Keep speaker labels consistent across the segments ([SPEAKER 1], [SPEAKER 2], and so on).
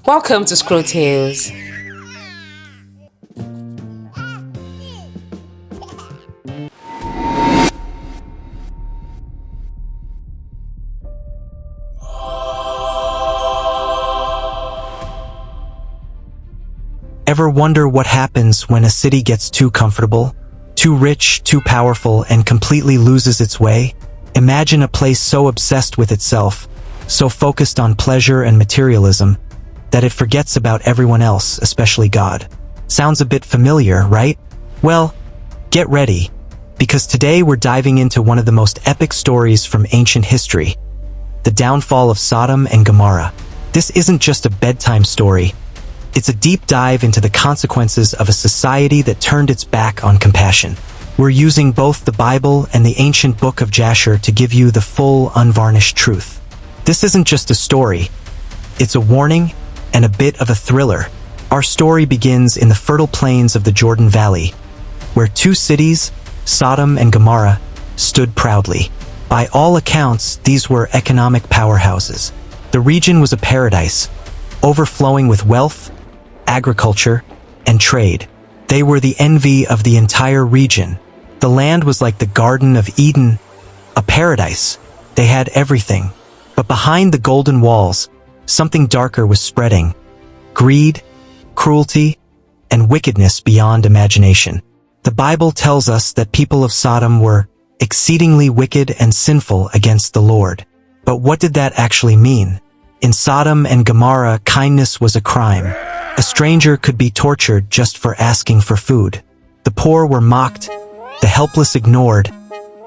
[SPEAKER 1] Welcome to Scroll Tales.
[SPEAKER 2] Ever wonder what happens when a city gets too comfortable, too rich, too powerful, and completely loses its way? Imagine a place so obsessed with itself, so focused on pleasure and materialism, that it forgets about everyone else, especially God. Sounds a bit familiar, right? Well, get ready, because today we're diving into one of the most epic stories from ancient history, the downfall of Sodom and Gomorrah. This isn't just a bedtime story. It's a deep dive into the consequences of a society that turned its back on compassion. We're using both the Bible and the ancient book of Jasher to give you the full, unvarnished truth. This isn't just a story. It's a warning and a bit of a thriller. Our story begins in the fertile plains of the Jordan Valley, where two cities, Sodom and Gomorrah, stood proudly. By all accounts, these were economic powerhouses. The region was a paradise, overflowing with wealth, agriculture, and trade. They were the envy of the entire region. The land was like the Garden of Eden, a paradise. They had everything. But behind the golden walls, something darker was spreading. Greed, cruelty, and wickedness beyond imagination. The Bible tells us that people of Sodom were exceedingly wicked and sinful against the Lord. But what did that actually mean? In Sodom and Gomorrah, kindness was a crime. A stranger could be tortured just for asking for food. The poor were mocked, the helpless ignored,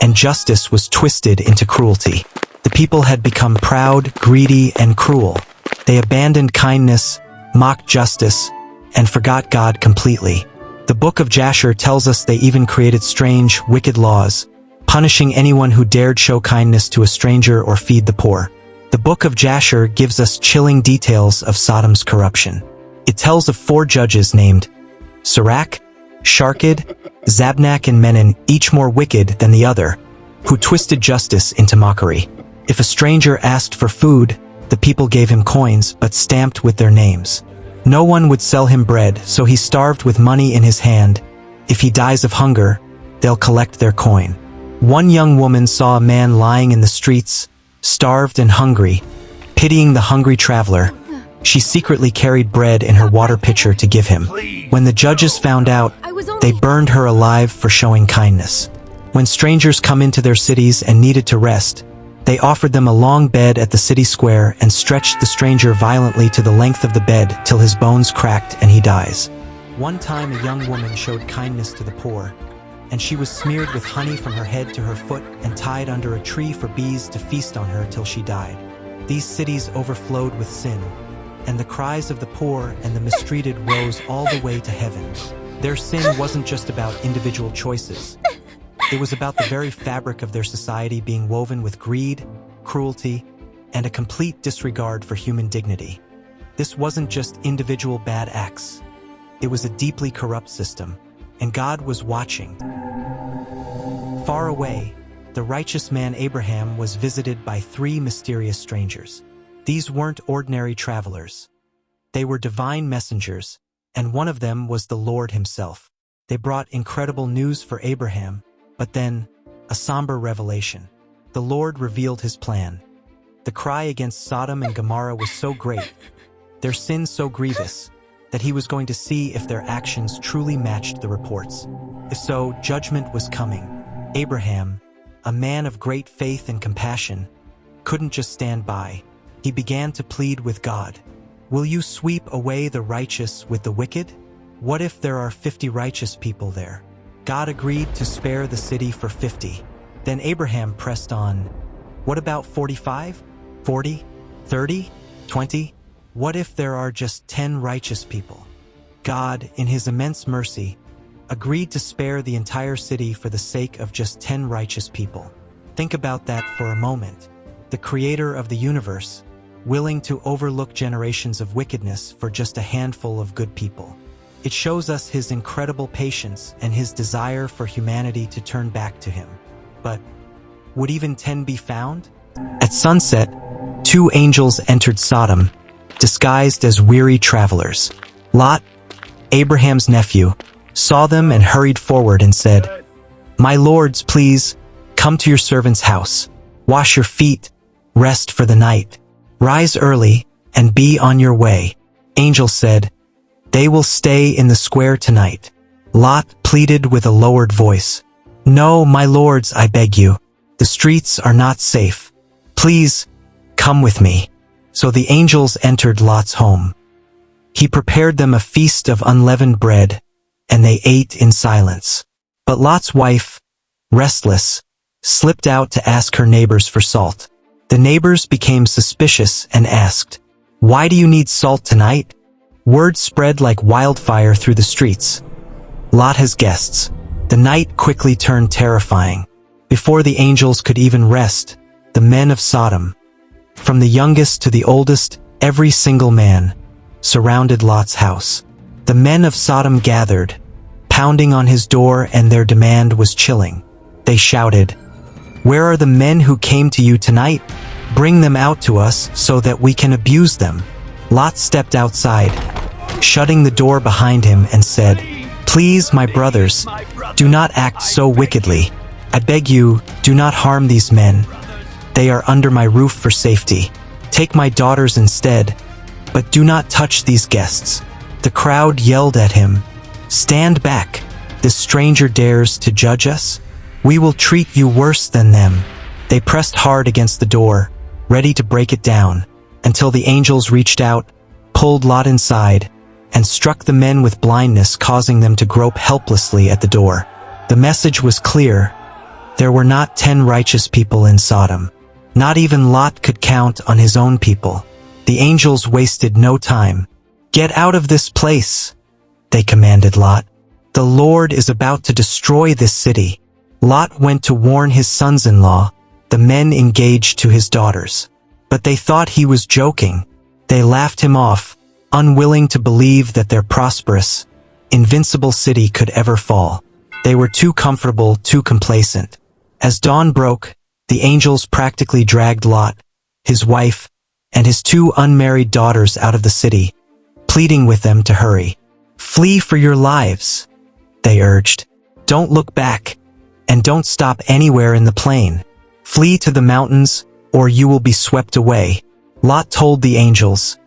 [SPEAKER 2] and justice was twisted into cruelty. The people had become proud, greedy, and cruel. They abandoned kindness, mocked justice, and forgot God completely. The book of Jasher tells us they even created strange, wicked laws, punishing anyone who dared show kindness to a stranger or feed the poor. The book of Jasher gives us chilling details of Sodom's corruption. It tells of 4 judges named Sirach, Sharkid, Zabnak, and Menon, each more wicked than the other, who twisted justice into mockery. If a stranger asked for food, the people gave him coins, but stamped with their names. No one would sell him bread, so he starved with money in his hand. If he dies of hunger, they'll collect their coin. One young woman saw a man lying in the streets, starved and hungry. Pitying the hungry traveler, she secretly carried bread in her water pitcher to give him. When the judges found out, they burned her alive for showing kindness. When strangers come into their cities and needed to rest, they offered them a long bed at the city square and stretched the stranger violently to the length of the bed till his bones cracked and he dies. One time a young woman showed kindness to the poor, and she was smeared with honey from her head to her foot and tied under a tree for bees to feast on her till she died. These cities overflowed with sin, and the cries of the poor and the mistreated rose all the way to heaven. Their sin wasn't just about individual choices. It was about the very fabric of their society being woven with greed, cruelty, and a complete disregard for human dignity. This wasn't just individual bad acts. It was a deeply corrupt system, and God was watching. Far away, the righteous man Abraham was visited by 3 mysterious strangers. These weren't ordinary travelers. They were divine messengers, and one of them was the Lord himself. They brought incredible news for Abraham, but then, a somber revelation. The Lord revealed his plan. The cry against Sodom and Gomorrah was so great, their sin so grievous, that he was going to see if their actions truly matched the reports. If so, judgment was coming. Abraham, a man of great faith and compassion, couldn't just stand by. He began to plead with God. Will you sweep away the righteous with the wicked? What if there are 50 righteous people there? God agreed to spare the city for 50. Then Abraham pressed on. What about 45? 40? 30? 20? What if there are just 10 righteous people? God, in his immense mercy, agreed to spare the entire city for the sake of just 10 righteous people. Think about that for a moment. The creator of the universe, willing to overlook generations of wickedness for just a handful of good people. It shows us his incredible patience and his desire for humanity to turn back to him. But Would even 10 be found? At sunset, 2 angels entered Sodom, disguised as weary travelers. Lot, Abraham's nephew, saw them and hurried forward and said, "My lords, please, come to your servant's house. Wash your feet, rest for the night. Rise early and be on your way." Angel said, "They will stay in the square tonight." Lot pleaded with a lowered voice, "No, my lords, I beg you. The streets are not safe. Please, come with me." So the angels entered Lot's home. He prepared them a feast of unleavened bread, and they ate in silence. But Lot's wife, restless, slipped out to ask her neighbors for salt. The neighbors became suspicious and asked, "Why do you need salt tonight?" Word spread like wildfire through the streets. Lot has guests. The night quickly turned terrifying. Before the angels could even rest, the men of Sodom, from the youngest to the oldest, every single man, surrounded Lot's house. The men of Sodom gathered, pounding on his door, and their demand was chilling. They shouted, "Where are the men who came to you tonight? Bring them out to us so that we can abuse them." Lot stepped outside, shutting the door behind him, and said, "Please, my brothers, do not act so wickedly. I beg you, do not harm these men. They are under my roof for safety. Take my daughters instead, but do not touch these guests." The crowd yelled at him, "Stand back! This stranger dares to judge us? We will treat you worse than them." They pressed hard against the door, ready to break it down, until the angels reached out, pulled Lot inside, and struck the men with blindness, causing them to grope helplessly at the door. The message was clear. There were not 10 righteous people in Sodom. Not even Lot could count on his own people. The angels wasted no time. "Get out of this place," they commanded Lot. "The Lord is about to destroy this city." Lot went to warn his sons-in-law, the men engaged to his daughters. But they thought he was joking. They laughed him off, unwilling to believe that their prosperous, invincible city could ever fall. They were too comfortable, too complacent. As dawn broke, the angels practically dragged Lot, his wife, and his 2 unmarried daughters out of the city, pleading with them to hurry. "Flee for your lives," they urged. "Don't look back, and don't stop anywhere in the plain. Flee to the mountains, or you will be swept away." Lot told the angels,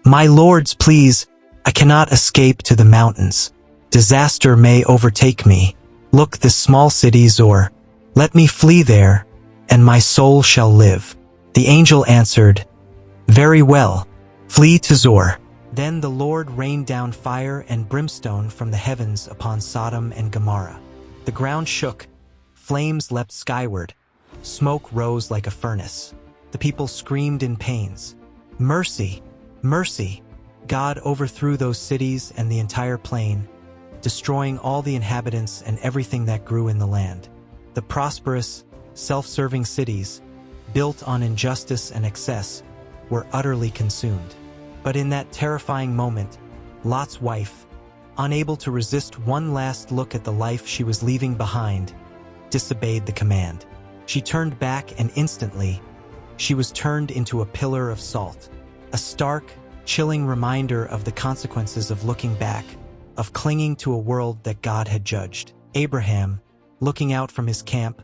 [SPEAKER 2] "My lords, please, I cannot escape to the mountains. Disaster may overtake me. Look, this small city Zor. Let me flee there, and my soul shall live." The angel answered, "Very well, flee to Zor." Then the Lord rained down fire and brimstone from the heavens upon Sodom and Gomorrah. The ground shook, flames leapt skyward, smoke rose like a furnace. The people screamed in pains, "Mercy! Mercy!" God overthrew those cities and the entire plain, destroying all the inhabitants and everything that grew in the land. The prosperous, self-serving cities, built on injustice and excess, were utterly consumed. But in that terrifying moment, Lot's wife, unable to resist one last look at the life she was leaving behind, disobeyed the command. She turned back, and instantly, she was turned into a pillar of salt. A stark, chilling reminder of the consequences of looking back, of clinging to a world that God had judged. Abraham, looking out from his camp,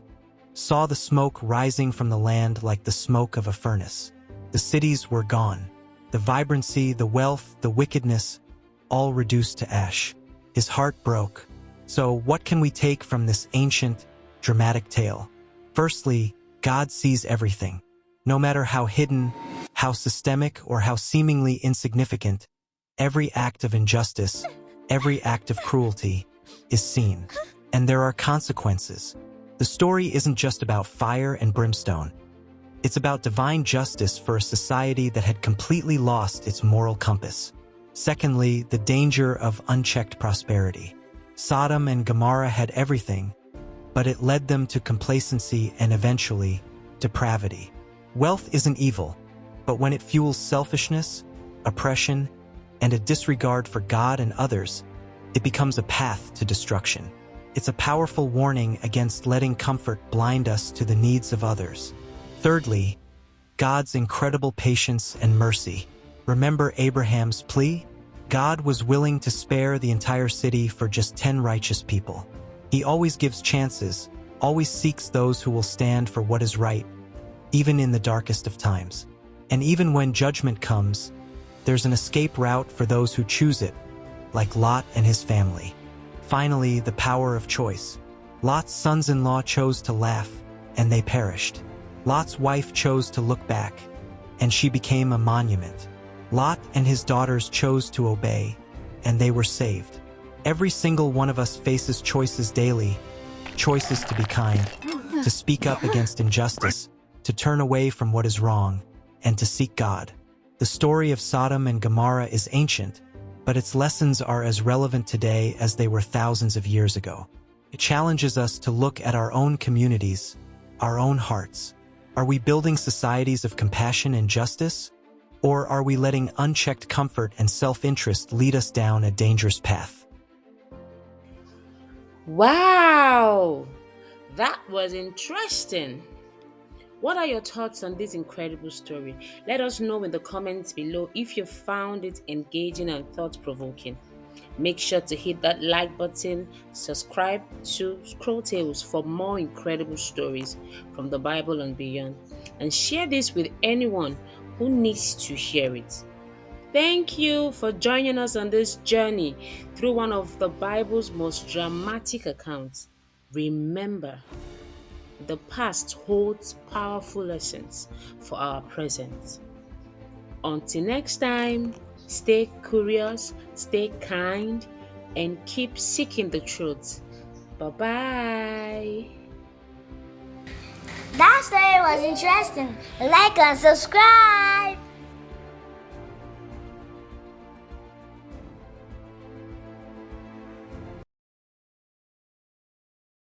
[SPEAKER 2] saw the smoke rising from the land like the smoke of a furnace. The cities were gone. The vibrancy, the wealth, the wickedness, all reduced to ash. His heart broke. So what can we take from this ancient, dramatic tale? Firstly, God sees everything. No matter how hidden, how systemic, or how seemingly insignificant, every act of injustice, every act of cruelty is seen. And there are consequences. The story isn't just about fire and brimstone. It's about divine justice for a society that had completely lost its moral compass. Secondly, the danger of unchecked prosperity. Sodom and Gomorrah had everything, but it led them to complacency and eventually depravity. Wealth isn't evil, but when it fuels selfishness, oppression, and a disregard for God and others, it becomes a path to destruction. It's a powerful warning against letting comfort blind us to the needs of others. Thirdly, God's incredible patience and mercy. Remember Abraham's plea? God was willing to spare the entire city for just 10 righteous people. He always gives chances, always seeks those who will stand for what is right, even in the darkest of times. And even when judgment comes, there's an escape route for those who choose it, like Lot and his family. Finally, the power of choice. Lot's sons-in-law chose to laugh, and they perished. Lot's wife chose to look back, and she became a monument. Lot and his daughters chose to obey, and they were saved. Every single one of us faces choices daily, choices to be kind, to speak up against injustice, to turn away from what is wrong, and to seek God. The story of Sodom and Gomorrah is ancient, but its lessons are as relevant today as they were thousands of years ago. It challenges us to look at our own communities, our own hearts. Are we building societies of compassion and justice? Or are we letting unchecked comfort and self-interest lead us down a dangerous path?
[SPEAKER 1] Wow! That was interesting. What are your thoughts on this incredible story? Let us know in the comments below if you found it engaging and thought-provoking. Make sure to hit that like button, subscribe to Scroll Tales for more incredible stories from the Bible and beyond, and share this with anyone who needs to hear it. Thank you for joining us on this journey through one of the Bible's most dramatic accounts. Remember, the past holds powerful lessons for our present. Until next time, stay curious, stay kind, and keep seeking the truth. Bye-bye.
[SPEAKER 3] That story was interesting. Like and subscribe.